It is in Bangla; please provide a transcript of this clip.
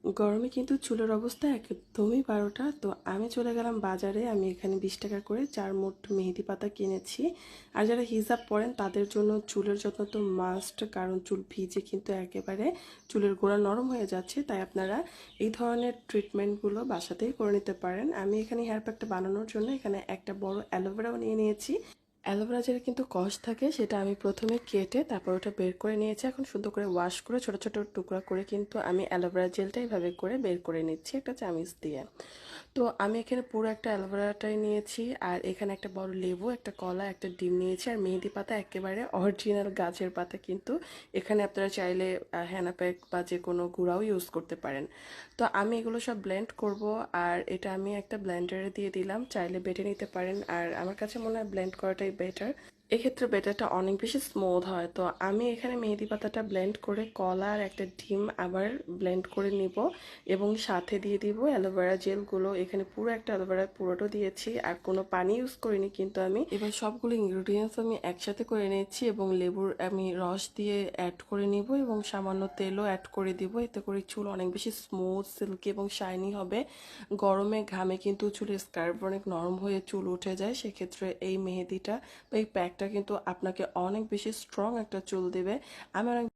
গরমে কিন্তু চুলের অবস্থা একদমই 12টা। তো আমি চলে গেলাম বাজারে। আমি এখানে 20 টাকা করে 4 মোট মেহেদি পাতা কিনেছি। আর যারা হিজাব পরেন তাদের জন্য চুলের যত্ন তো মাস্ট, কারণ চুল ভিজে কিন্তু একেবারে চুলের গোড়া নরম হয়ে যাচ্ছে। তাই আপনারা এই ধরনের ট্রিটমেন্টগুলো বাসাতেই করে নিতে পারেন। আমি এখানে হেয়ার প্যাকটা বানানোর জন্য এখানে একটা বড় অ্যালোভেরাও নিয়ে নিয়েছি। অ্যালোভেরা যেটা কিন্তু কষ থাকে সেটা আমি প্রথমে কেটে তারপর ওটা বের করে নিয়েছি। এখন সুন্দর করে ওয়াশ করে ছোট ছোট টুকরা করে কিন্তু আমি অ্যালোভেরা জেলটা এইভাবে করে বের করে নিচ্ছি একটা চামিচ দিয়ে। তো আমি এখানে পুরো একটা অ্যালোভেরাটাই নিয়েছি, আর এখানে একটা বড় লেবু, একটা কলা, একটা ডিম নিয়েছি, আর মেহেদি পাতা একেবারে অরিজিনাল গাছের পাতা। কিন্তু এখানে আপনারা চাইলে হেনা প্যাক বা যে কোনো গুঁড়াও ইউজ করতে পারেন। তো আমি এগুলো সব ব্লেন্ড করব, আর এটা আমি একটা ব্লেন্ডারে দিয়ে দিলাম, চাইলে বেটে নিতে পারেন। আর আমার কাছে মনে হয় ব্লেন্ড করাটাই বেটার, এক্ষেত্রে ব্যাটারটা অনেক বেশি স্মুথ হয়। তো আমি এখানে মেহেদি পাতাটা ব্লেন্ড করে কলা আর একটা ডিম আবার ব্লেন্ড করে নিব, এবং সাথে দিয়ে দিব অ্যালোভেরা জেলগুলো। এখানে পুরো একটা অ্যালোভেরা পুরোটা দিয়েছি, আর কোনো পানি ইউজ করিনি। কিন্তু আমি এবার সবগুলো ইনগ্রিডিয়েন্টস আমি একসাথে করে নিচ্ছি, এবং লেবুর আমি রস দিয়ে অ্যাড করে নিব, এবং সামান্য তেলও অ্যাড করে দিব। এতে করে চুল অনেক বেশি স্মুথ, সিল্কি এবং শাইনি হবে। গরমে ঘামে কিন্তু চুলের স্কার্ফ অনেক নরম হয়ে চুল উঠে যায়, সেক্ষেত্রে এই মেহেদিটা বা এই প্যাকটা কিন্তু আপনাকে অনেক বেশি স্ট্রং একটা চুল দেবে। আমি অনেক